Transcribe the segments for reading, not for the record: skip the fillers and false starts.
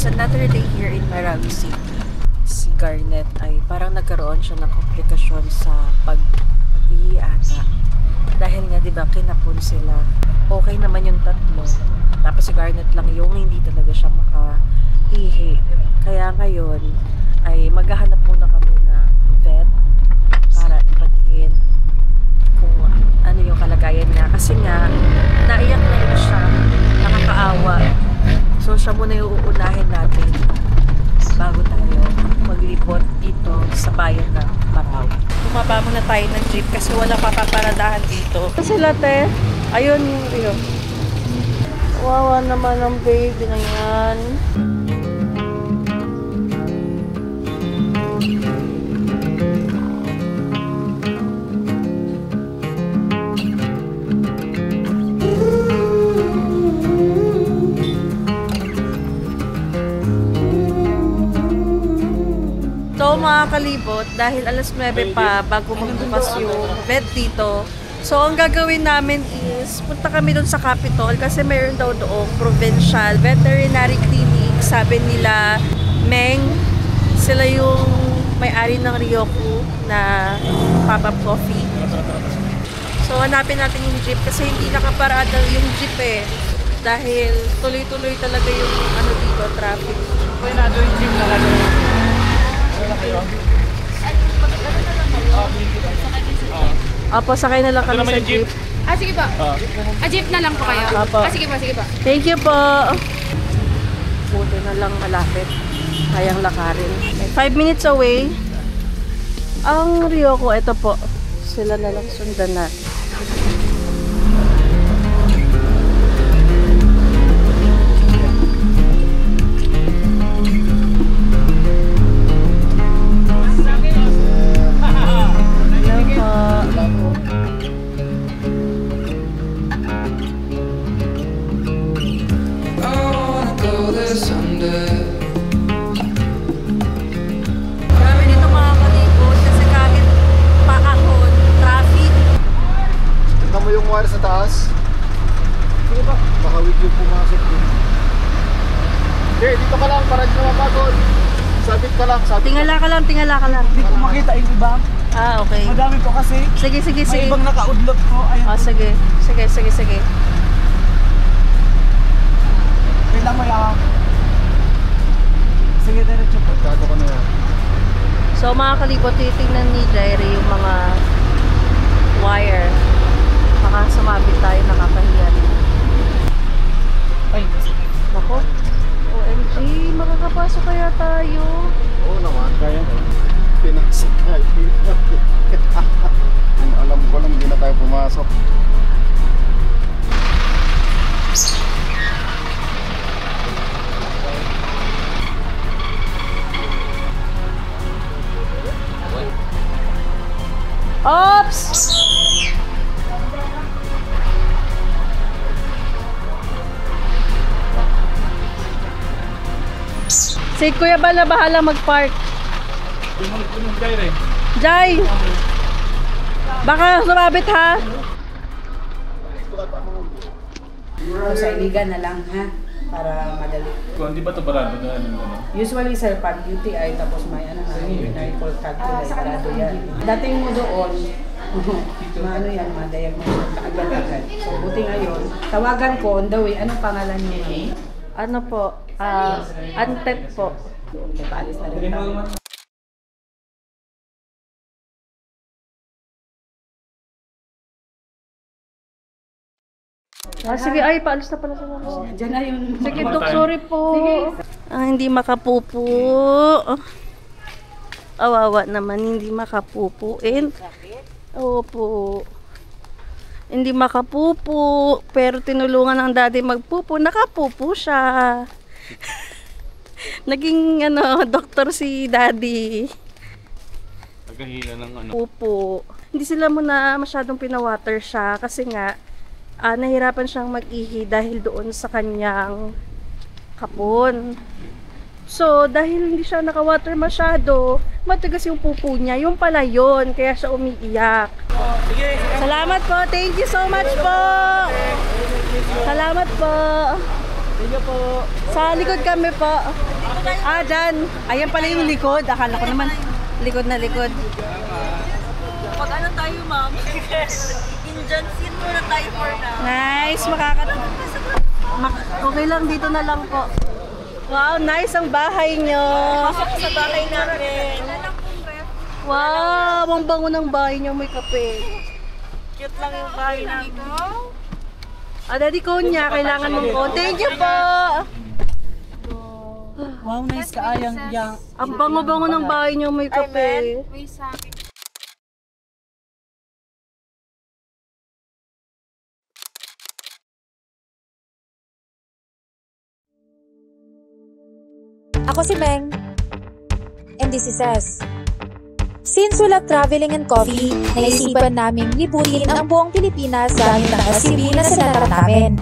It's another day here in Marawi City. Si Garnet ay parang nagkaroon siya ng komplikasyon sa pag-ihi ata. Dahil nga diba kinapon sila. Okay naman yung tatlo. Tapos si Garnet lang yung hindi talaga siya maka-ihi. Kaya ngayon ay maghahanap muna kami na vet para ipatingin kung ano yung kalagayan niya. Kasi nga naiyak na rin siya. Nakakaawa. So siya muna yung uunahin natin bago tayo maglipot dito sa bayan ng Marawi. Bumaba muna tayo ng jeep kasi wala papaparadahan dito. Sila te, ayun yung wawa naman ang baby na yan. So mga kalibot, dahil alas 9 pa bago magbukas yung vet dito, so ang gagawin namin is punta kami doon sa Capitol kasi mayroon daw doong provincial veterinary clinic. Sabi nila Meng, sila yung may-ari ng Ryoku na pop-up coffee. So hanapin natin yung jeep kasi hindi nakaparada yung jeep eh, dahil tuloy-tuloy talaga yung ano dito, traffic. Pwede natin yung jeep na lang. Opo, sakay na lang kami sa jeep. Sige po. Jeep na lang po kayo. Sige po, sige po. Thank you po. Buti na lang malapit. Kayang lakarin. 5 minutes away. Ang Ryoku, ito po. Sila na lang sundan natin. Sa taas. Sige ba? Baka wig yung pumasok dun. Okay, dito ka lang para di na mapagod. Sabit ka lang, sabit. Tingala ka lang, tingala ka lang. Hindi ko makita yung iba. Ah, okay. Madami po kasi. Sige, sige, May sige. ibang nakaudlot po. Ayan. Oh, sige. Sige, sige, sige. Wait lang mo yan. Sige, diretso po. Tago ko na yan. So mga kalibot, titignan ni Jairi yung mga wire. Baka sumabit tayo, nakakahiya. Ay, Nako. OMG, makakapasok kaya tayo. Oo naman, kaya. Pinasok tayo. Alam ko lang, hindi na tayo pumasok. Ops! Si Kuya Bala bahala mag-park. Jai! Baka sumabit ha? Sa iligan na lang ha, para madali. Kung di ba ito barado na ano? Usually sir, pag UTI tapos may ano na, urinary tract infection, sarado yan. Dating mo doon, maano yan, ma-diagnose agad-agad. So buti ngayon, tawagan ko on the way, anong pangalan niyo? Ano po? Antet po. Okay, paalis na rin kami. Sige, ay, paalis na pala sa mga. Diyan na yun. Sige, Dok, sorry po. Hindi makapupo. Awawa naman, hindi makapupuin. Opo. Hindi makapupo. Pero tinulungan ng daddy magpupo. Nakapupo siya. Naging doktor si daddy. Nagkahila ng ano. Pupo. Hindi sila muna masyadong pinawater siya kasi nga nahirapan siyang mag-ihi dahil doon sa kanyang kapon. So, dahil hindi siya naka-water masyado, matigas yung pupo niya. Yung pala yun, kaya siya umiiyak. Salamat po. Thank you so much po. Salamat po. Thank you po. Sa likod kami po. Dyan. Ayan pala yung likod. Akala ko naman likod na likod. Pag ano tayo, ma'am? Indian scene muna tayo for now. Nice. Okay lang, dito na lang po. Wow, nice ang bahay nyo. Pasok sa bahay namin. Wow, ang bango ng bahay nyo. May kape. Cute lang yung bahay namin. Daddy Konya, kailangan mong ko. Thank you po. Wow, nice kaayang yang. Ang bango-bango ng bahay nyo. May kape. May sa akin. Ako si Meng. And this is us. Since we love traveling and coffee, naisipan naming libutin ang buong Pilipinas gamit ang SUV na sinarap namin.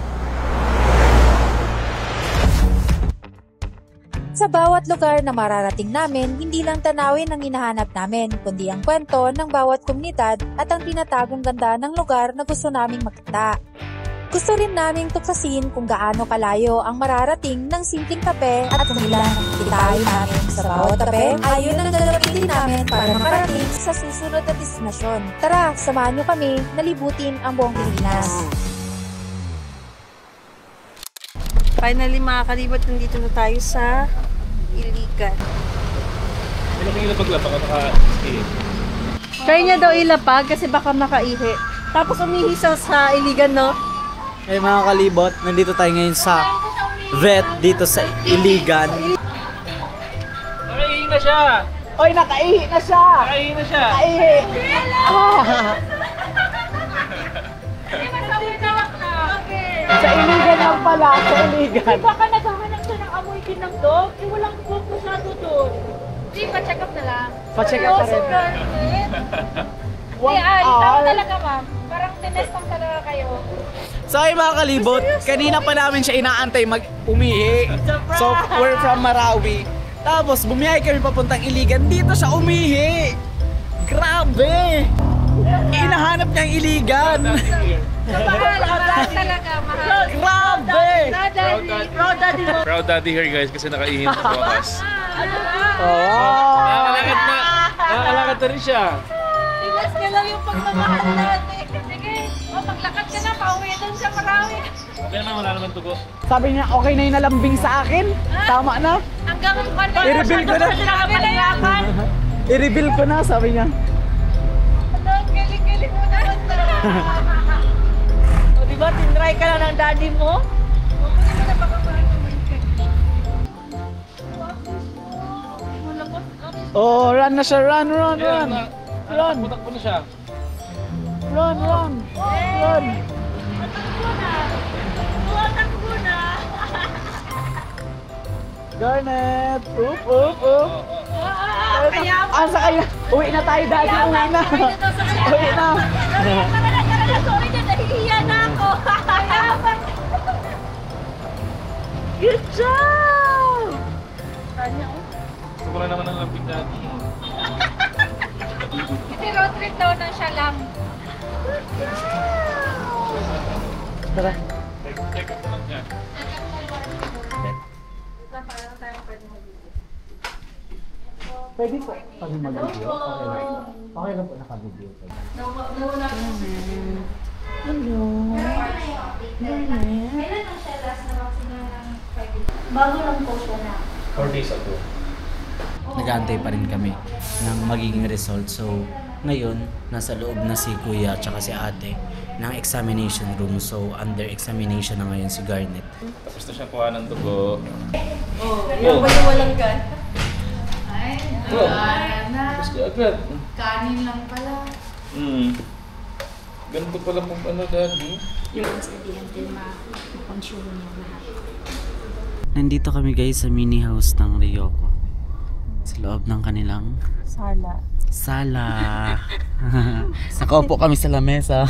Sa bawat lugar na mararating namin, hindi lang tanawin ang hinahanap namin, kundi ang kwento ng bawat komunidad at ang tinatagong ganda ng lugar na gusto naming makita. Gusto rin naming tuksasin kung gaano kalayo ang mararating ng simpleng kape at kung ilan ang kikitain namin sa bawat kape, ayon ang gagamitin namin para makarating sa susunod na destinasyon. Tara, samahan nyo kami na libutin ang buong Pilipinas. Finally mga kalibot, nandito na tayo sa Iligan. Ano kang ilapag-lapag ka naka-ski? Try niya daw ilapag kasi baka makaihi. Tapos umihi sa Iligan, no? Hey mga kalibot, nandito tayo ngayon sa vet dito sa Iligan. Nakaihi na siya! Oy, nakaihi na siya! Nakaihi na siya! Nakaihi! Sa Iligan lang pala, sa Iligan. Baka naghahanap siya ng amoy din ng dog. Walang dog masyado doon. Di, pa-check up na lang. Pa-check up na rin. Tama talaga, ma'am. Parang tinest lang talaga kayo. So ay mga kalibot, kanina pa namin siya inaantay umihi. So we're from Marawi. Tapos bumiyahe kami papuntang Iligan, dito siya umihi. Grabe! Inahanap niya ang Iligan. Mahal talaga, mahal. Grabe! Proud daddy here guys kasi nakaihi na sa wakas. Oh! Nakakalakad na! Nakakalakad na rin siya! Tigas ka lang yung pagmamahal natin. Sige, maglakad ka na, pauwi doon sa Marawi. Okay na, wala naman tugo. Sabi niya, okay na yung nalambing sa akin. Tama na. Hanggang ano, I-reveal ko na. I-reveal ko na, sabi niya. Ang galing-galing mo naman na. O diba, tinry ka lang ng daddy mo? Oh, run na siya, run. Putak na siya. Run. Tuwatakbo na. Garnet! Oop! Asa kaya? Uwi na tayo, daddy. Uwi na. Sorry na, nahihiya na ako. Good job! Gusto ko na naman ang lampig daddy. Kasi road trip daw na siya lang. Tara. Check up lang niya. Pwede po kami mag-video? Okay lang po naka-video. Bago lang po siya na. 4 days ago. Nag-aantay pa rin kami ng magiging result. So, ngayon, nasa loob na si Kuya at si Ate ng examination room. So, under examination na ngayon si Garnet. Tapos na siya kuha ng dugo. Yan ba yung walang gan? Tapos ka agad. Kanin lang pala. Ganito pala po daddy. Yung sabihan din ma-consume mo lahat. Nandito kami guys sa mini house ng Ryoko. Sa loob ng kanilang sala. Nakaupo kami sa lamesa.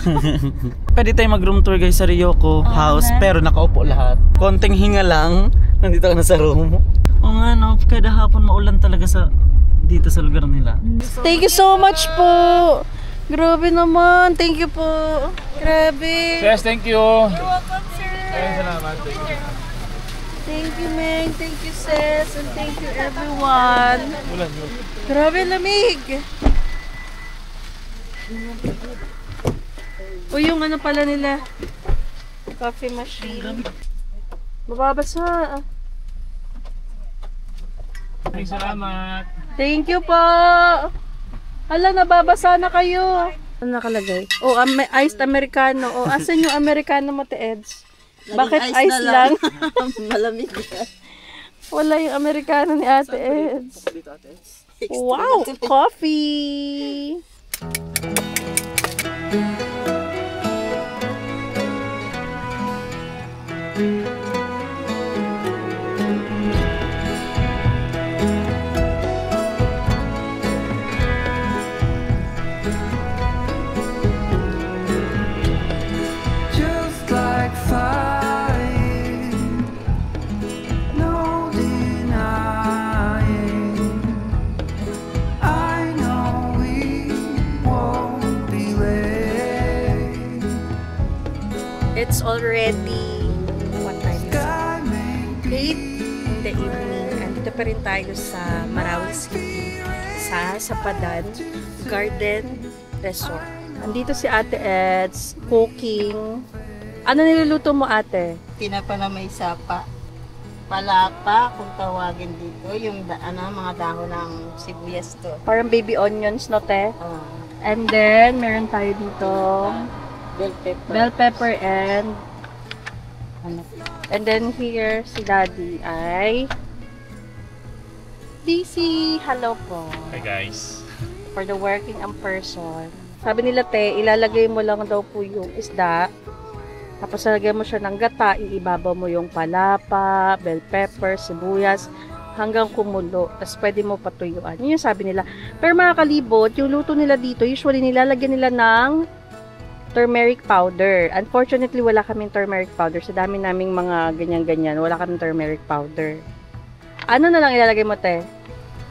Pwede tayo mag-room tour guys sa Ryoko house, pero nakaupo lahat. Konting hinga lang, nandito ka na sa room. O nga no, kada hapon maulan talaga dito sa lugar nila. Thank you so much po. Grabe naman. Thank you po. Grabe. Yes, thank you. You're welcome, sir. Salamat. Thank you, Meng. Thank you, sis. And thank you, everyone. Grabe, lamig. O yung ano pala nila. Coffee machine. Mababasa. Salamat. Thank you po. Hala, nababasa na kayo. Ano nakalagay? Oh, iced Americano. Oh, asan yung Americano mo, te Eds? Bakit ice lang? Malamig yan. Wala yung Americano ni Ate Eds. Wow! Coffee! It's already, what time is it? 8 in the evening. Andito pa rin tayo sa Marawi City, sa Sapadan Garden Resort. Andito si Ate Eds, cooking. Ano niluluto mo, ate? Tinapa na may sapa. Palapa, kung tawagin dito. Yung mga dahon ng sibuyas to. Parang baby onions, no, te? Ah, And then, meron tayo dito bell pepper. bell pepper and then here si Daddy ay DC. Hello po. Hi guys. For the working and person. Sabi nila, te, ilalagay mo lang daw po yung isda. Tapos lalagay mo siya ng gata, iibabaw mo yung palapa, bell pepper, sibuyas, hanggang kumulo. Tapos pwede mo patuyuan. Yun yung sabi nila. Pero mga kalibot, yung luto nila dito, usually nilalagyan nila ng turmeric powder. Unfortunately, wala kaming turmeric powder. Sa dami naming mga ganyan-ganyan, wala kaming turmeric powder. Ano na lang ilalagay mo, te?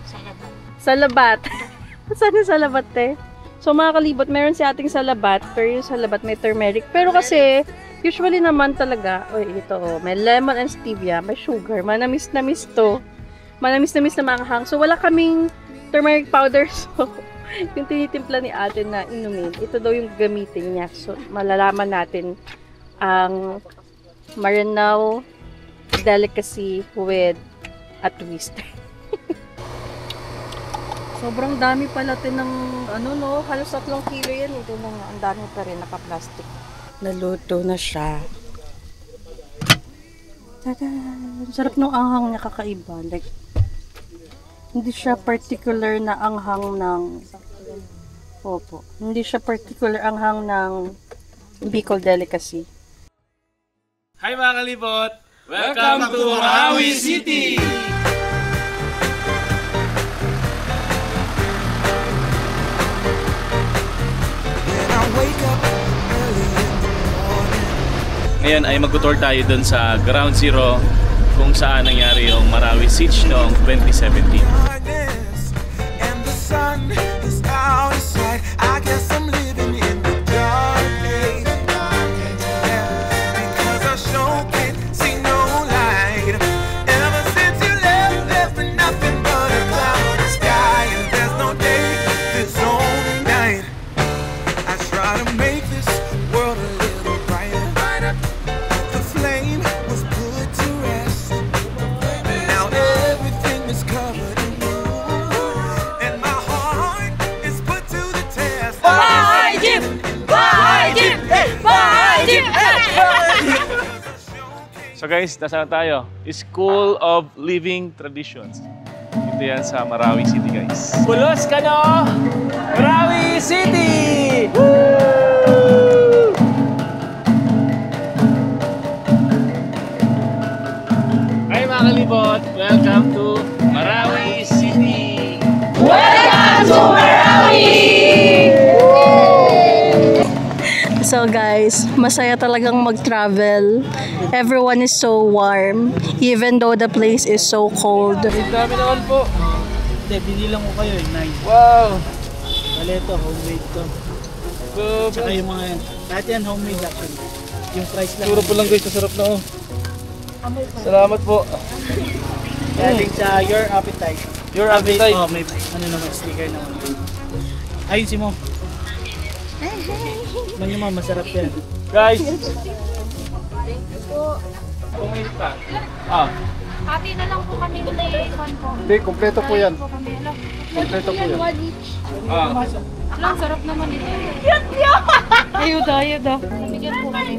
Salabat. Salabat. Saan yung salabat, te? So, mga kalibot, meron si ating salabat, pero yung salabat may turmeric. Pero kasi, usually naman talaga, ito, may lemon and stevia, may sugar, manamis-namis to. Manamis-namis na makahang. So, wala kaming turmeric powder. So, yung tinitimpla ni ate na inumin, ito daw yung gamitin niya. So, malalaman natin ang Maranao delicacy with a twist. Sobrang dami pala ng halos 3 kilo yan. Ito na nga, ang dami pa rin, naka-plastic. Naluto na siya. Tada! Sarap ng anghang niya, kakaiba. Like, hindi siya particular na anghang ng hindi siya particular anghang ng Bicol delicacy. Hi mga kalibot! Welcome to Marawi City! Ngayon ay mag-tour tayo dun sa Ground Zero kung saan nangyari yung Marawi Siege noong 2017. So guys, nasa na tayo? School of Living Traditions. Ito yan sa Marawi City, guys. Pulos ka no? Marawi City! Woo! Hi mga kalibot! Welcome to Marawi City! Welcome to Marawi! So guys, masaya talagang mag-travel. Everyone is so warm, even though the place is so cold. Ang dami naman po. Hindi, binilang ko kayo eh, 9. Wow! Bale ito, homemade to. Tsaka yung mga yan. Lahat yan homemade actually. Yung price lang. Puro po lang guys, masarap na oh. Salamat po. Galing sa Your Appetite. Your appetite. Oh, may ano naman, sticker naman. Ayun si Mo. Man yung mga masarap yan. Guys. Pumunta. Ah. Hati na lang po kami ng kon po. Hindi, kompleto po yan. Kompleto po yan. Ah. Ang sarap naman ito. Ayuda. Bigyan po kami.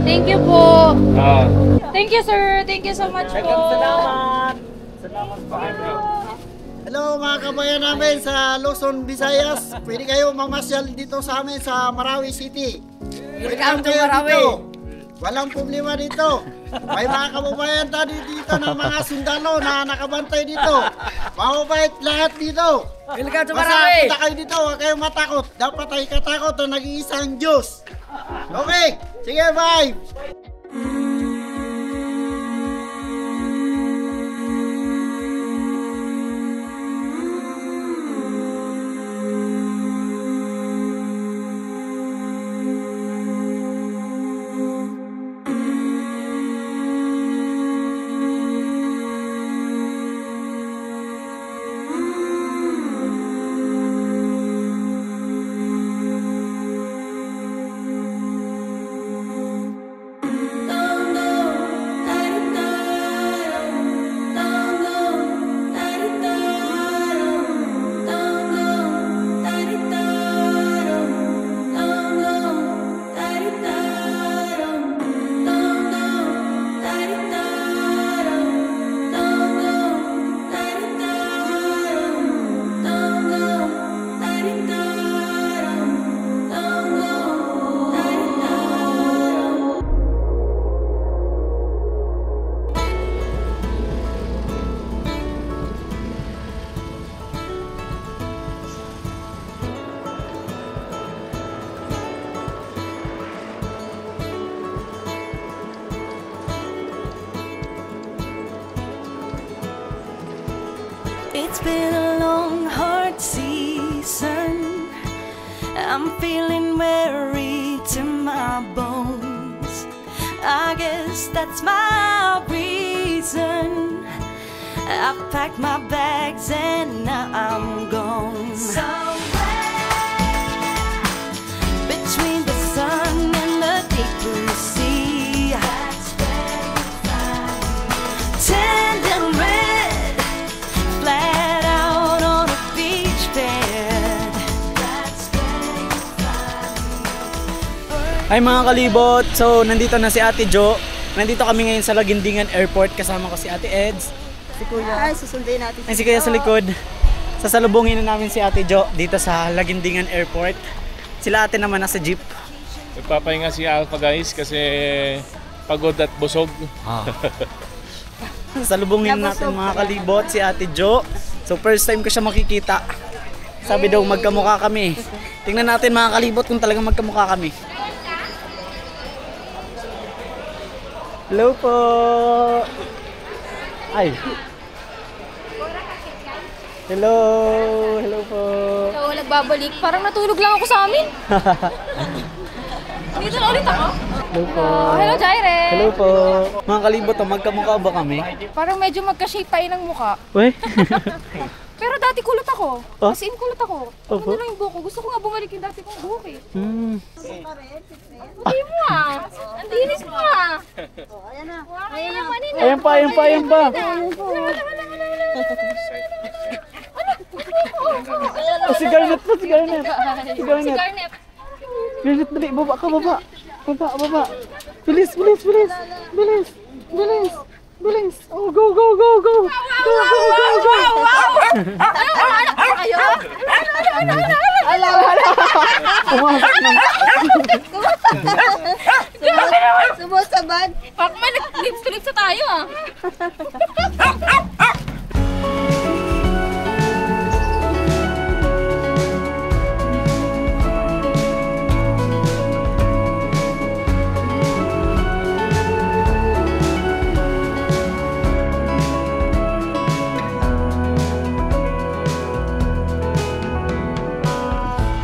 Thank you po. Ah. Thank you, sir. Thank you so much po. Salamat! Hello mga kabayan namin sa Luzon, Visayas. Pwede kayo mamasyal dito sa amin sa Marawi City. Welcome kayo dito. Walang problema dito. May mga kababayan tayo dito ng mga sundalo na nakabantay dito. Mababait lahat dito. Welcome to Basta Marawi! punta kayo dito, huwag kayong matakot. Dapat ay katakot na nag-iisang Diyos. Okay, sige bye! It's been a long, hard season. I'm feeling weary to my bones. I guess that's my reason. I've packed my bags and now I'm gone. Somewhere between the sun and the deep blue sea. That's where you find me. Tender red, flat out on a beach bed. That's where you find me. Ay mga kalibot, so nandito na si Ate Jo. Nandito kami ngayon sa Laguindingan Airport. Kasama ko si Ate Eds, si Kuya. Ay, susundin natin. Ay, si Kuya sa likod. Sasalubungin na namin si Ate Jo dito sa Laguindingan Airport. Sila ate naman nasa jeep. Nagpapahinga si Alpha guys kasi pagod at busog. Sasalubungin natin mga kalibot si Ate Jo. So first time ko siya makikita. Sabi daw magkamukha kami. Tingnan natin mga kalibot kung talagang magkamukha kami. Hello po. Ay. Hello. Hello po. So, nagbabalik. Parang natulog lang ako sa amin. Dito na ulit ako. Hello po. Hello, Jaire. Hello po. Mga kalibot, magkamukha ba kami? Parang medyo magka-shape pa ng mukha. Uy. Pero dati kulot ako. Oh? As in kulot ako. Opo. Ano lang yung buhok ko. Gusto ko nga bumalik yung dati kong buhok eh. Hindi mo ah. Ang dinis mo ah. Ayan na. Ayan na. Ayan pa, ayan pa, ayan pa. Oh, si Garnet pa, si Garnet. Si Garnet. Garnet. Garnet, dali, baba ka, baba. Baba, baba. Bilis, bilis, bilis. Bilis, bilis. Bilis. Oh, go, go, go, go. Go, go, go, go. Ayo. Ala, ala. Pumasok na. Sumusabad. Pak man, lips-to-lips tayo ah.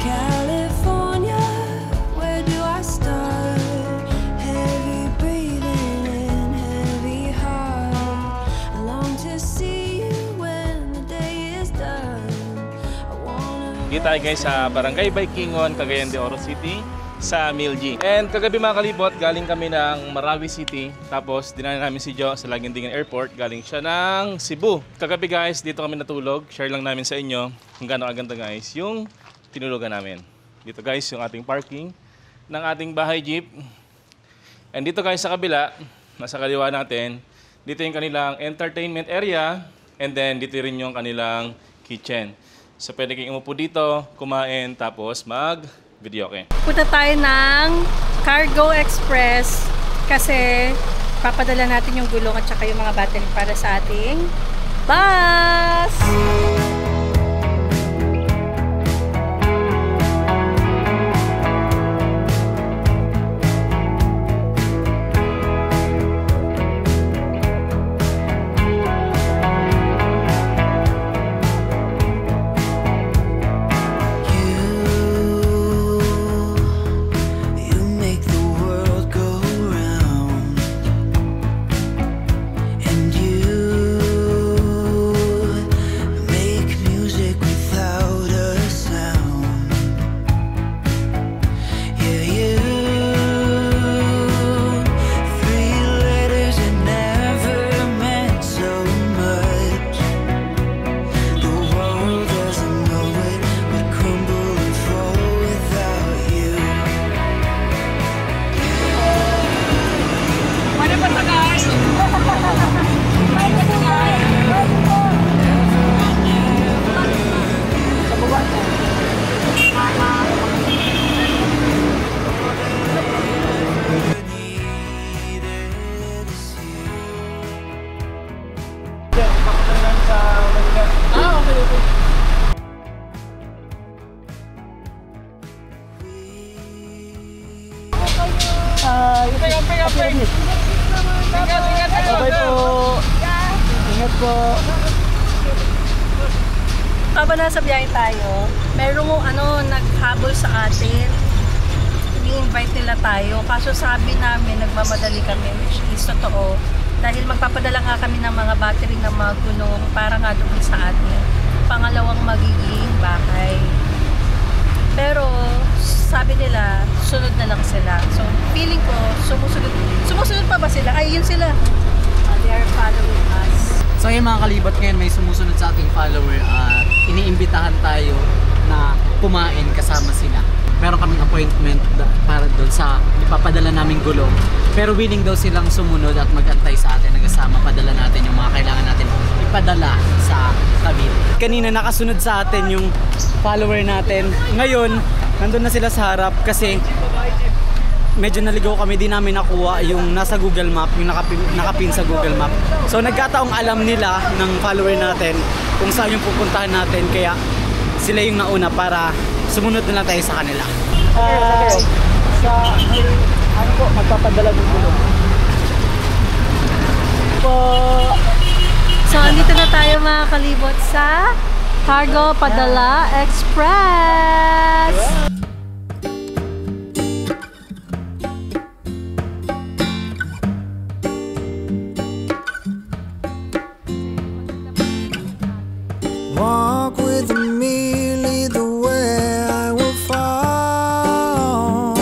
California, where do I start? Heavy breathing. Dito tayo guys sa Barangay Baikingon, Cagayan de Oro City, sa Milji. And kagabi mga kalibot, galing kami ng Marawi City. Tapos dinala namin si Jo sa Laguindingan Airport. Galing siya ng Cebu. Kagabi guys, dito kami natulog. Share lang namin sa inyo kung gaano kaganda guys yung tinulugan namin. Dito guys yung ating parking ng ating bahay jeep. And dito guys sa kabila, nasa kaliwa natin, dito yung kanilang entertainment area. And then dito rin yung kanilang kitchen. So pwede kayong umupo dito, kumain, tapos mag-video okay. Punta tayo ng Cargo Express kasi papadala natin yung gulong at saka yung mga battery para sa ating bus! Ingat po. Habang nasa biyahe tayo, merong naghabol sa atin. I-invite nila tayo. Kaso sabi namin, nagmamadali kami, which is totoo. Dahil magpapadala nga kami ng mga battery ng mga gulong para nga doon sa atin. Pangalawang magiging bahay. Pero sabi nila, sunod na lang sila. So feeling ko, sumusunod pa ba sila? Ay, yun sila. They are following us. So yung mga kalibot ngayon, may sumusunod sa ating follower at iniimbitahan tayo na kumain kasama sila. Meron kaming appointment para doon sa ipapadala naming gulong. Pero willing daw silang sumunod at magantay sa atin. Nagasama, padala natin yung mga kailangan natin ipadala sa Cavite. Kanina nakasunod sa atin yung follower natin. Ngayon, nandun na sila sa harap kasi medyo naligaw kami, di namin nakuha yung nasa Google Map, yung nakapin sa Google Map. So nagkataong alam nila ng follower natin kung saan yung pupuntahan natin, kaya sila yung nauna para sumunod na lang tayo sa kanila. Ano po, magpapadala ng gulong. Po. So andito na tayo mga kalibot sa Cargo Padala Express! Walk with me, lead the way, I will follow.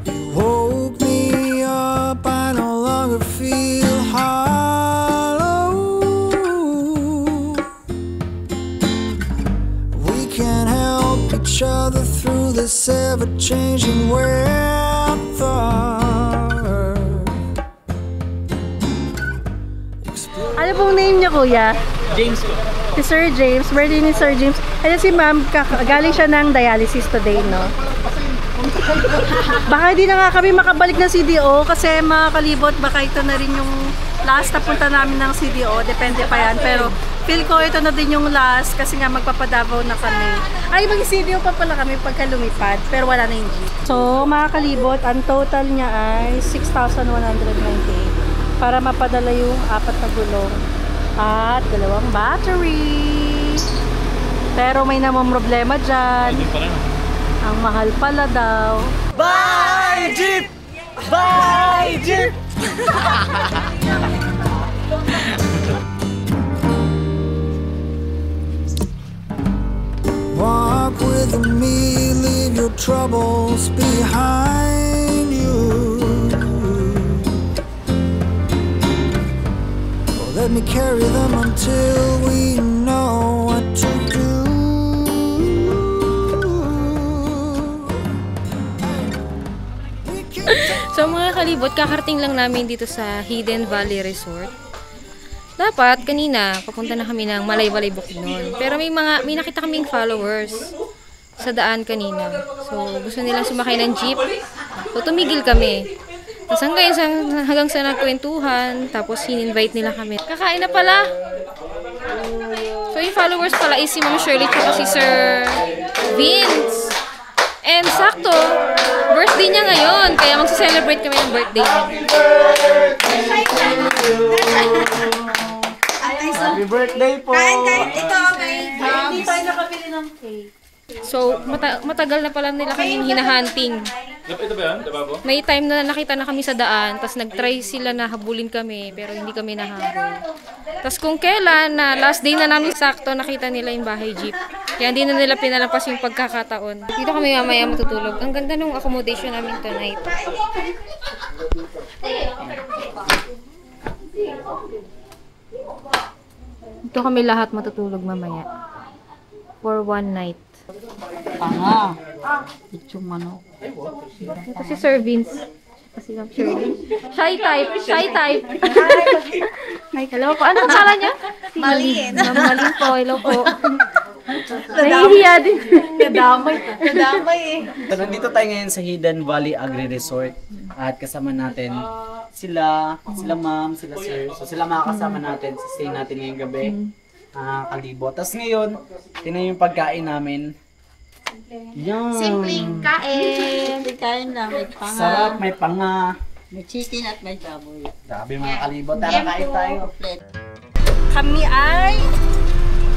You woke me up, I no longer feel hollow. We can't help each other through this ever-changing weather. Ano pong name niya, kuya? James. Si Sir James. Birthday ni Sir James. Ayan si ma'am, galing siya ng dialysis today, no? Baka hindi na nga kami makabalik ng CDO kasi mga kalibot, baka ito na rin yung last na punta namin ng CDO. Depende pa yan. Pero feel ko ito na din yung last kasi nga magpapadavaw na kami. Ay, mag-CDO pa pala kami pagka lumipad. Pero wala na yung jeep. So, mga kalibot, ang total niya ay 6,198 para mapadala yung 4 na gulong at 2 battery. Pero may namang problema dyan. Ang mahal pala daw. Bye, Jeep! Bye, Jeep! troubles behind you. Oh, let me carry them until we know what to do. So mga kalibot, kakarating lang namin dito sa Hidden Valley Resort. Dapat kanina papunta na kami ng Malaybalay Bukidnon. Pero may nakita kaming followers sa daan kanina. So gusto nilang sumakay ng jeep. So tumigil kami. Tapos hanggang sa nagkwentuhan, tapos in-invite nila kami. Kakain na pala. So yung followers pala is si Ma'am Shirley at si Sir Vince. And sakto, birthday niya ngayon. Kaya magsa-celebrate kami ng birthday niya. Happy birthday po! Ito, hindi tayo nakabili ng cake. So, matagal na pala nila kaming hinahunting. Ito ba yan? Diba po? May time na nakita na kami sa daan, tapos nag-try sila na habulin kami, pero hindi kami nahabol. Tapos kung kailan, na last day na namin sakto, nakita nila yung bahay jeep. Kaya hindi na nila pinalampas yung pagkakataon. Dito kami mamaya matutulog. Ang ganda nung accommodation namin tonight. Dito kami lahat matutulog mamaya. For one night. Panga. Ito manok. Ito si Sir Vince. Kasi Ma'am Shirley. Shy type. Hello po. Anong kala niya? Malin. Malin po. Hello po. Nahihiya din. Nadamay eh. So, nandito tayo ngayon sa Hidden Valley Agri Resort. At kasama natin sila ma'am, sila sir. So sila makakasama natin sa stay natin ngayong gabi. Kalibot. Tapos ngayon, tingnan yung pagkain namin. Yan. Simpleng kain. Simpleng kain lang. May panga. Sarap, may panga. May chicken at may baboy. Grabe mga kalibot. Tara, kain tayo. Kami ay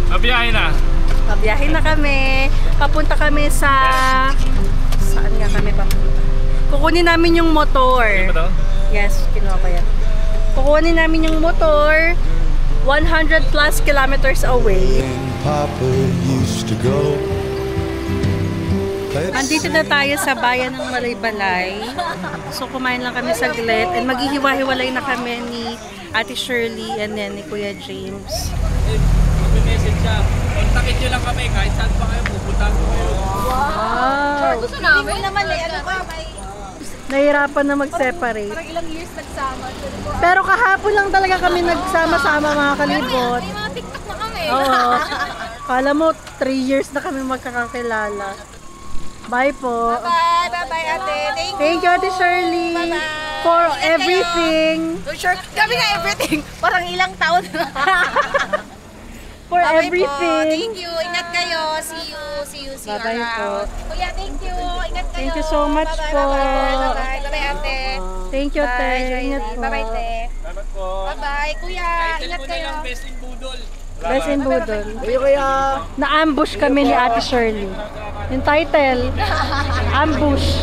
Pabiyahin na. pabiyahin na kami. Papunta kami sa... Saan nga kami papunta? Kukunin namin yung motor. Yes, kinuha ko yan. Kukunin namin yung motor. 100 plus kilometers away. Papa used to go. Andito na tayo sa bayan ng Malaybalay. So kumain lang kami saglit and maghihiwa-hiwalay na kami ni Ate Shirley and then ni Kuya James. Mag-message siya. Kontakin nyo lang kami kahit saan pa kayo pupunta ko kayo. Wow! Gusto namin naman eh. Ano ba? Nahirapan na mag-separate. Parang ilang years nagsama. Pero kahapon lang talaga kami nagsama-sama mga kalibot. May mga TikTok na kami. Oo. Kala mo 3 years na kami magkakakilala. Bye po. Bye ate. Thank you Ate Shirley. Bye-bye. For everything. Sure, kami na everything. Parang ilang taon na. For everything. Thank you. Ingat kayo. See you Bye-bye around. po. Kuya, thank you. Ingat kayo. Thank you so much po. Bye-bye. Bye-bye ate. Thank you, Te. Bye, Ingat po. Bye-bye te. Salamat po. Bye-bye. Kuya, ingat kayo. Best in Budol. Best in Budol. Na-ambush kami ni Ate Shirley. Yung title, Ambush.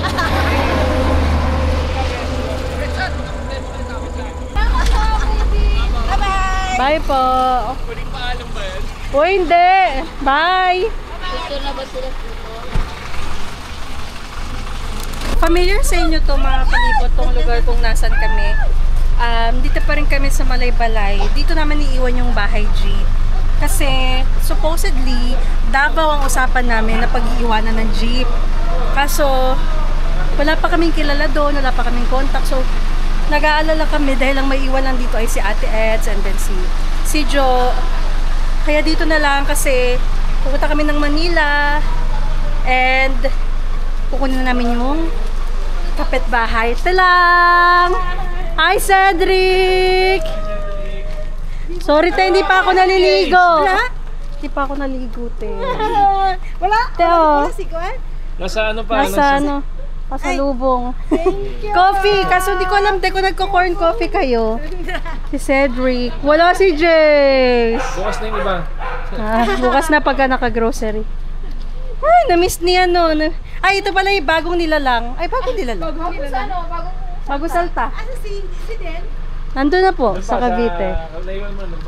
Bye-bye. Bye po. Huling paalam ba yan? O hindi. Bye. Gusto na ba sila? Familiar sa inyo to mga palibot, tong lugar kung nasan kami. Dito pa rin kami sa Malaybalay. Dito naman iiwan yung bahay jeep. Kasi supposedly, Davao ang usapan namin na pag-iiwanan ng jeep. Kaso, wala pa kaming kilala doon, wala pa kaming contact. So, nag-aalala kami dahil ang may iwan lang dito ay si Ate Eds and then si Jo. Kaya dito na lang kasi pupunta kami ng Manila and kukunin na namin yung kapitbahay. Ito lang! Hi, Cedric! Sorry, te, hindi pa ako naliligo. Hindi pa ako naligo, te. Wala? Teo. Nasa ano pa? Nasa ano? Pasalubong. Coffee! Kaso hindi ko alam, te, kung nagko-corn coffee kayo. Si Cedric. Wala si Jace. Bukas na yung iba. Bukas na pagka naka-grocery. Ay, na-miss niya no. Ay, ito pala yung bagong nilalang. Ay, bagong nilalang. Bagong salta. Si Den? Nandun na po, sa Cavite. Naiwan mo na.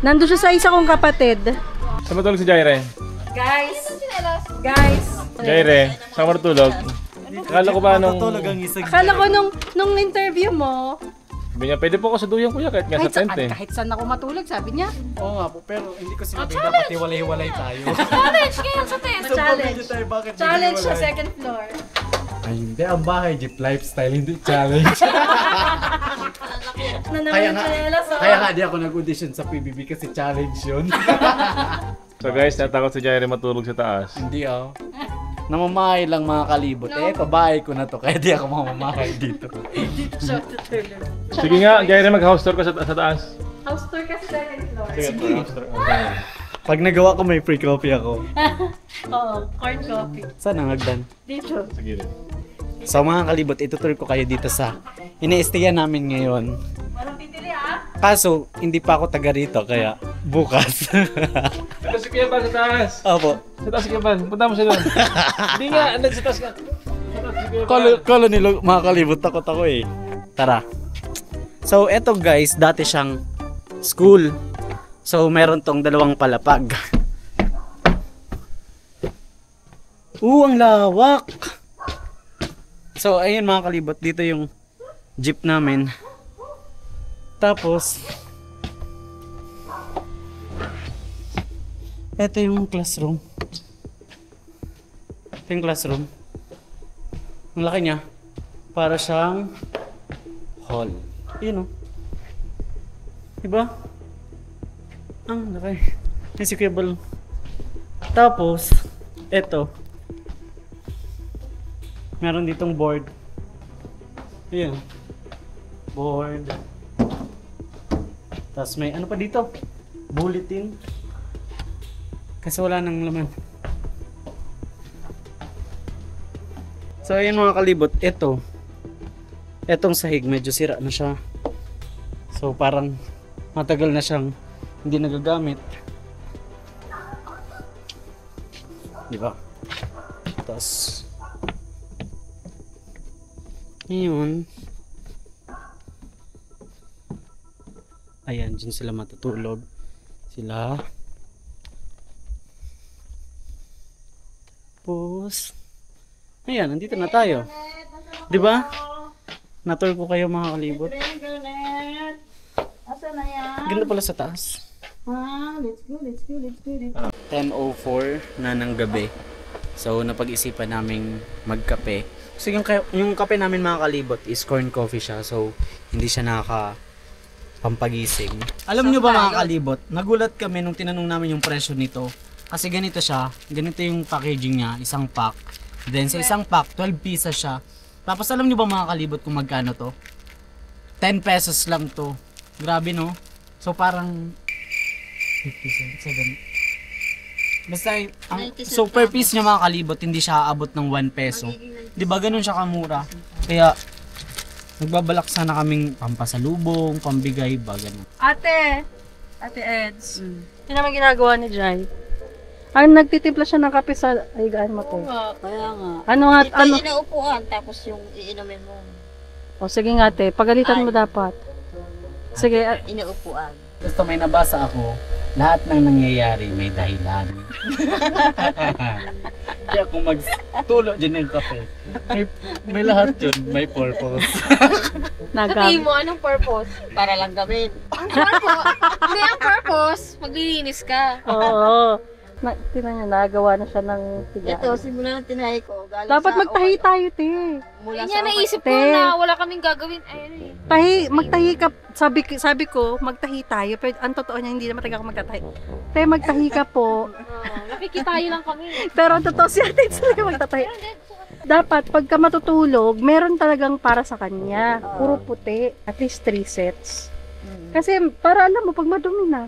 Nandun siya sa isa kong kapatid. Saan matulog si Jaire? Guys, Guys, Jaire, saan ka matutulog? Akala ko ba nung... akala ko nung interview mo, Sabi niya, pwede po ako sa duyan kuya kahit nga sa tent eh. Kahit saan ako matulog, sabi niya. Oo nga po, pero hindi ko sinabi dapat hiwalay-hiwalay tayo. challenge kayo sa tent. Challenge. Bakit Challenge sa second floor. Ay, hindi. Ang bahay, jeep lifestyle, hindi challenge. Na naman Kaya nga di ako nag-audition sa PBB kasi challenge yun. So guys, natakot si Jaire matulog sa taas. Hindi namamahay lang mga kalibot. Pabahay ko na to, kaya di ako mamamahay dito. Sige nga, Jaire, mag-house tour ka sa taas. House tour ka sa second floor. Sige, house tour. Pag nagawa ko, may free coffee ako. Oo, corn coffee. Saan ang hagdan? Dito. Sige rin. So mga kalibot, itutur ko kayo dito sa ine-stayan namin ngayon. Walang pipili ah. Kaso, hindi pa ako taga rito, kaya bukas. Ito si Kuya Bal sa taas. Opo. Sa taas si Kuya Bal. Punta mo siya doon. Hindi nga, sa taas ka. Kala nila mga kalibot, takot ako eh. Tara. So, eto guys, dati siyang school. So, meron tong dalawang palapag. Ang lawak! So, ayun mga kalibot, dito yung jeep namin. Tapos, eto yung classroom. Ito yung classroom. Ang laki niya. Para siyang hall. Yun o. Diba? Ang laki. Yung si Kuya Bal. Tapos, eto. Meron ditong board. Ayan. Board. Tapos may ano pa dito? Bulletin. Kasi wala nang laman. So ayun mga kalibot, etong sahig medyo sira na siya. So parang matagal na siyang hindi nagagamit. Di ba? Tapos yun. Ayan, dyan sila matutulog. Sila. Tapos ayan, nandito na tayo. 'Di ba? Na-tour ko kayo mga kalibot. Asa na yan? Ganda pala sa taas. Let's go. 10:04 na ng gabi. So napag-isipan naming magkape. So yung kape namin mga kalibot is corn coffee siya. So hindi siya pampagising. Alam nyo ba mga kalibot, nagulat kami nung tinanong namin yung presyo nito. Kasi ganito siya, ganito yung packaging niya, isang pack. Then sa isang pack, 12 pieces siya. Tapos alam nyo ba mga kalibot kung magkano to? 10 pesos lang to. Grabe no? So parang 50 cents, 7. Basta so per piece niya mga kalibot, hindi siya aabot ng 1 peso. Di ba ganun siya kamura? Kaya nagbabalak sana kaming pampasalubong, pambigay ba ganun. Ate Eds. Yun naman ginagawa ni Jai. Nagtitimpla siya ng kape sa higaan mo to. Kaya nga. Ano? Inaupuan, tapos yung iinumin mo. O sige nga ate, pagalitan mo dapat. Sige. Inaupuan. Gusto may nabasa ako, lahat ng nangyayari may dahilan. Kaya kung magtulo dyan ng kape, may lahat yun, may purpose. Hindi mo, anong purpose? Para lang gawin. Ang purpose? Hindi, ang purpose, maglilinis ka. Oo. Tingnan niya, nagawa na siya ng tigaan. Ito, simula ng tinahi ko. Dapat magtahi tayo, te. Mula Kaya sa naisip ko na wala kaming gagawin. Magtahi ka. Sabi ko, magtahi tayo. Pero ang totoo niya, hindi naman talaga ako magtatahi. Te, magtahi ka po. Nakikitayo lang kami. Pero ang totoo siya, talaga magtatahi. Dapat, pagka matutulog, meron talagang para sa kanya. Puro puti. At least 3 sets. Kasi, para alam mo, pag madumi na.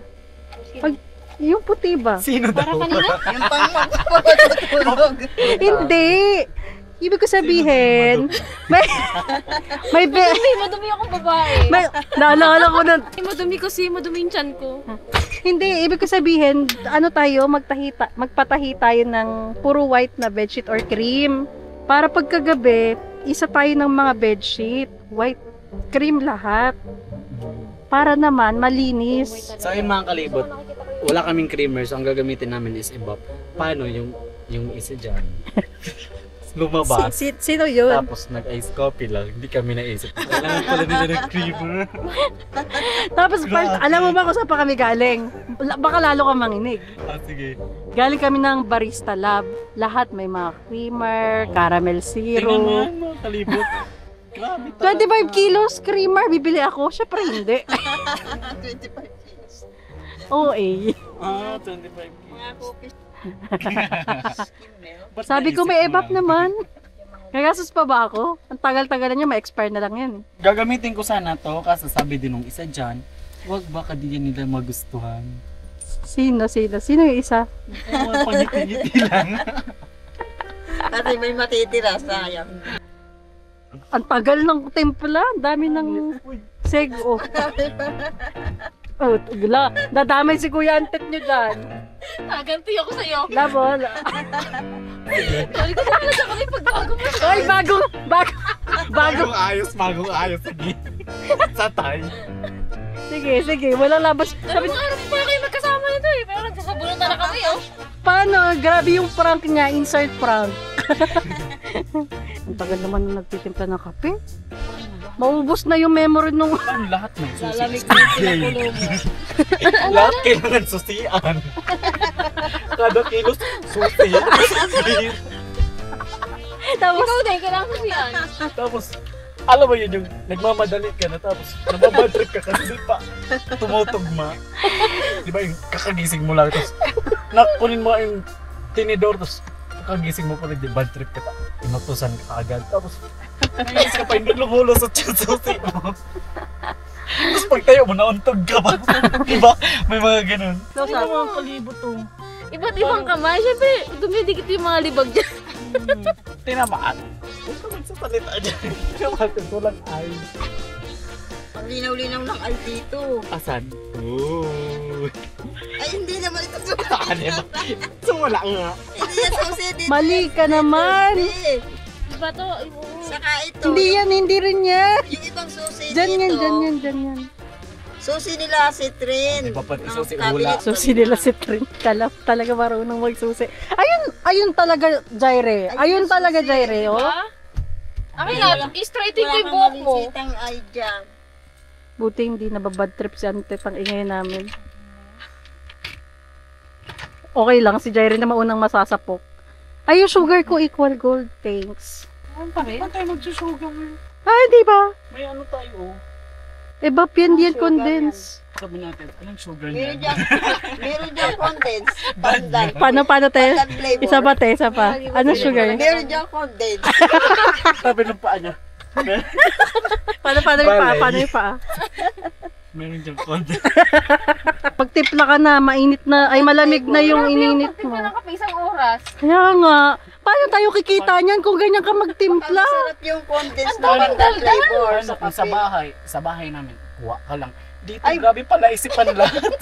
Yung puti ba? Sino daw? Yung pang-matutulog. Hindi. Ibig ko sabihin, Madumi akong babae. Naalala ko na. Madumi kasi, madumi yung tiyan ko. Hindi, ibig ko sabihin, magpatahi tayo ng puro white na bedsheet or cream. Para pagkagabi, isa tayo ng mga bedsheet. White, cream lahat. Para naman, malinis. So ayun mga kalibot, wala kaming creamer, so ang gagamitin namin is ibap. Paano yung yung isa dyan. Lumabas. Sino yun? Tapos nag-ice coffee lang. Hindi kami naisip. Kailangan pala nila ng creamer. Tapos, alam mo ba kung saan pa kami galing? Baka lalo ka manginig. Sige. Galing kami ng Barista Lab. Lahat may mga creamer, caramel syrup. Tingnan mo yan, mga kalibot. Grabe 25 kilos creamer, bibili ako. Syempre hindi. 25 kilos. OA. 25 kilos. Sabi ko may evap naman. Gagastos pa ba ako? Ang tagal-tagal niya, ma-expire na lang yan. Gagamitin ko sana to kasi sabi din nung isa dyan, wag baka di yan nila magustuhan. Sino yung isa? Pangiti-ngiti lang. Kasi may matitira, sayang. Ang tagal ng templa, ang dami ng sego. Oh, tagla. Dadamay si Kuya Antet nyo dyan. Ganti ako sa'yo. Labol. Sorry ko na kami pagbago mo. Ay, bagong. Bagong ayos. Sige. Satay. Sige. Walang labas. Sabi ko, ano pa kayo magkasama nito eh. Pero nagsasabunan na kami oh. Paano? Grabe yung prank niya. Insert prank. Ang tagal naman nung nagtitimpla ng kape. Maubos na yung memory nung... Lahat may susi. Lalamig na yung pinakulo mo. Lahat kailangan susian. Kada kilos, susi. Tapos, ikaw din, kailangan ko siyan. Tapos, alam mo yun yung nagmamadali ka na tapos nababad trip ka kasi di pa tumutugma. Di ba yung kakagising mo lang tapos nakunin mo yung tinidor tapos kakagising mo pa rin di bad trip ka inutusan ka agad tapos nangis ka pa yung lumulo sa susi mo. Tapos pag tayo mo nauntog ka pa. Diba? May mga ganun. So, Ay, mga palibot to. Iba't ibang kamay. Siyempre, dumidikit yung mga libag dyan. Tinamaan. Huwag ka magsasalita dyan. Tinamaan. Walang ay. Ang linaw-linaw ng ay dito. Asan? Oh. Ay, hindi naman ito susi. So wala nga. Hindi yan susi dito. mali ka naman. Diba to? Saka ito. Hindi rin yan. Yung ibang susi Dyan dito. yan. Susi nila si Trin. Di ba pati Ang susi cabinet ula? Susi nila si Trin. Talaga marunong magsusi. Ayun talaga, Jaire. Ayun talaga, Jaire. Oh. Akin na, i-straighten ko yung buhok mo. Wala kang ay dyan. Buti hindi nababad trip si Ante pang ingay namin. Okay lang, si Jaire na maunang masasapok. Ay, yung sugar ko equal gold. Thanks. Bakit tayo magsusugar? Ay, di ba? May ano tayo? Evap yan, yan condense. Sabi natin, anong sugar Meron niya? dyan condense. Pandan. Paano tayo? Pandan flavor. Isa pa. Ano sugar? Meron dyan condense. Sabi ng paa niya. Paano yung paa? Meron dyan konti. Pag tipla ka na, mainit na, ay malamig na yung ininit mo. Tingnan ka pa isang oras. Kaya nga, paano tayo kikita niyan kung ganyan ka magtimpla? Masarap yung condense na pandan flavor sa kape. Sa bahay namin, kuha ka lang. Dito, grabe pala, isipan lahat.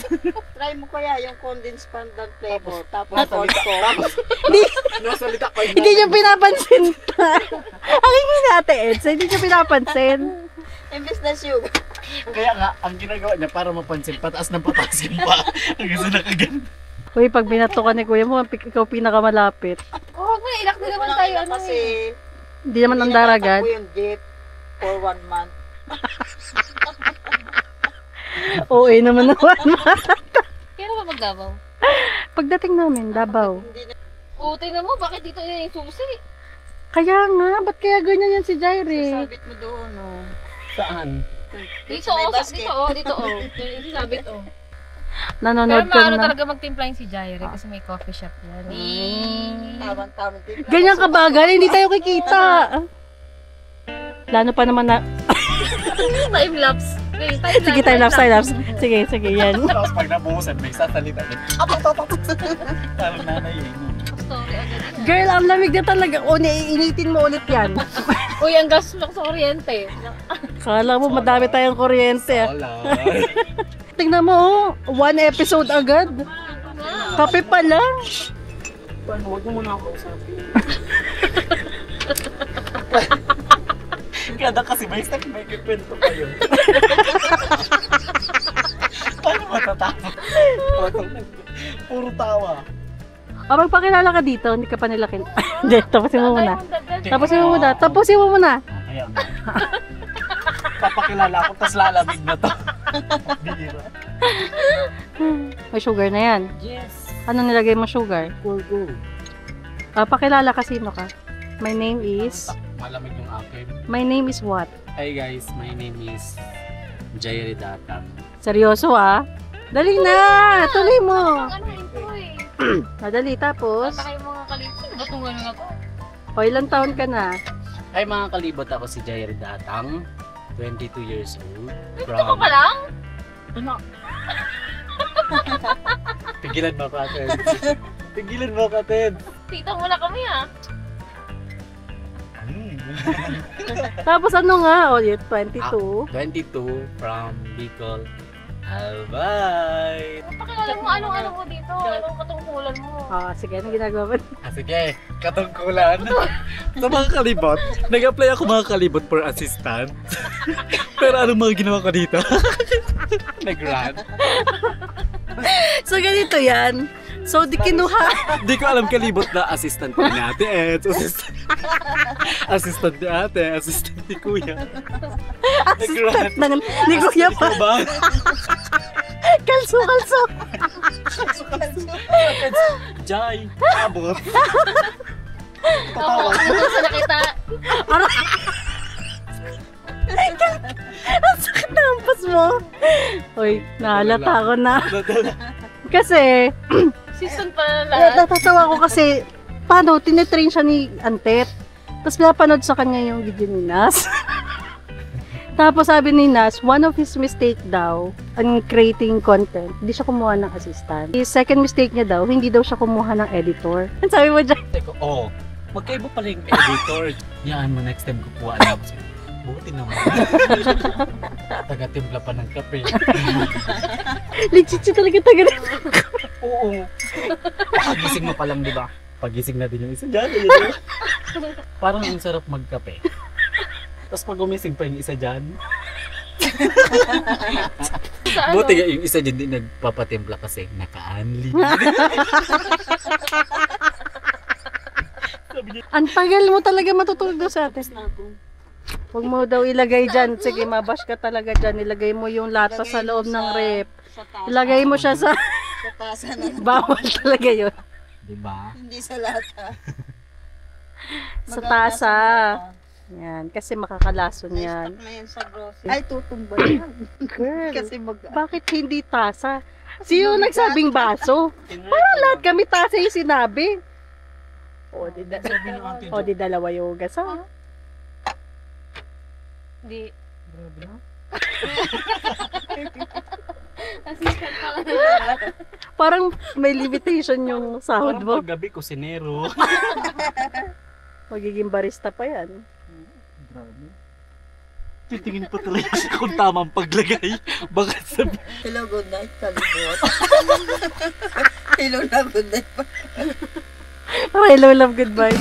Try mo kaya yung condensed pandan flavor. Tapos Costco. Nasalita pa yun. Hindi niyo pinapansin. Ang hindi natin, Eds, hindi niyo pinapansin. Imbis na sugar. Kaya nga, ang ginagawa niya para mapansin, pataas ng pataas yung pa. Hanggang sa nakagan. Uy, pag binato ka ni kuya mo, ikaw pinakamalapit. Huwag mo na, ilak na naman tayo. Ano Kasi Hindi naman ang daragat. Ako yung jeep for 1 month. Oo, naman naman. Kailan ba mag-Davao? Pagdating namin, Davao. Oo, tingnan mo, bakit dito yung susi? Kaya nga, ba't kaya ganyan yan si Jaire? Sabit mo doon, oh. Saan? Dito, May oh, basket. dito, oh. Yung sabit, oh. Nanonood Pero ka maano na. talaga mag-timpla yung si Jaire kasi may coffee shop yan. Tama-tama din. Ganyan ka bagal, hindi tayo kikita. Lalo pa naman na... Time-lapse. Sige, time-lapse. Sige, yan. Tapos pag nabuhusan, may sasalita. Parang nanay yun. Story agad. Girl, ang lamig na talaga. O, iniinitin mo ulit yan. Uy, ang gas mo sa kuryente. Kala mo, madami tayong kuryente. Wala. Tingnan mo, 1 episode agad. Kape pa lang. Paano, huwag mo muna ako usapin. Kada kasi may step, may kikwento pa yun. Paano matatapos? Puro tawa. O, magpakilala ka dito. Hindi ka pa nila Hindi, tapusin mo muna. Tapusin mo muna. Ayan. Papakilala ako, tas lalamig na to. May sugar na yan. Yes. Ano nilagay mo sugar? Cool. Pakilala ka, sino ka? My name is... Malamig yung akin. My name is what? Hi guys, my name is Jairi Datang. Seryoso ah? Dali na! Tuloy mo! Madali, tapos? Kayo mga kalibot, batungan nga ko. O, ilang taon ka na? Hi mga kalibot, ako si Jairi Datang. 22 years old. Ito ko pa lang? Ano? Pigilan mo ka, Ted. Pigilan mo ka, Ted. Tita mo na kami ah. Tapos ano nga? O, 22. 22 from Bicol, Albay. Pakilala mo anong-ano mo dito, anong katungkulan mo. Sige, anong ginagawa mo? Sige, katungkulan. Sa mga kalibot, nag-apply ako mga kalibot for assistant. Pero anong mga ginawa ko dito? Nag-run. So, ganito yan. So, di kinuha. Di ko alam kalibot na assistant ko ni ate Ed. Assistant ni ate, assistant ni kuya. Assistant ni kuya pa. Kalso. Jai, abot. Tatawa. Ano sa nakita? Ang sakit na ampas mo. Uy, nahalata ko na. Kasi, Season pa na lahat. natatawa ko kasi, paano, tinetrain siya ni Antet. Tapos pinapanood sa kanya yung video ni Nas. Tapos sabi ni Nas, one of his mistake daw, ang creating content, hindi siya kumuha ng assistant. His second mistake niya daw, hindi daw siya kumuha ng editor. Ano sabi mo dyan? Magkaiba pala yung editor. Yan mo, next time kukuha na ako. Buti naman. Taga-timpla pa ng kape. Legit siya talaga taga Oo. Pagising mo pa lang, di ba? Pagising na din yung isa dyan. Parang ang sarap magkape. Tapos pag gumising pa yung isa dyan. Buti nga yung isa dyan din nagpapatimpla kasi naka-unli. Ang tagal mo talaga matutulog daw sa atin. Huwag mo daw ilagay dyan. Sige, mabash ka talaga dyan. Ilagay mo yung lata sa loob ng rep. Ilagay mo siya sa... tasa na. Bawal talaga yun. Diba? Hindi sa lata. Sa tasa. Yan, kasi makakalason yan. Na yan sa grocery. Ay, tutumbo yan. Girl, Kasi bakit hindi tasa? Sino nagsabing baso? Parang lahat kami tasa yung sinabi. O, di dalawa yung hugas, ha? Hindi. Parang may limitation yung sahod mo. Parang paggabi kusinero. Magiging barista pa yan. Titingin pa talaga siya kung tamang paglagay. Baka sabi. Hello, good night, kalibot. Hello na, good night. Hello, love, goodbye.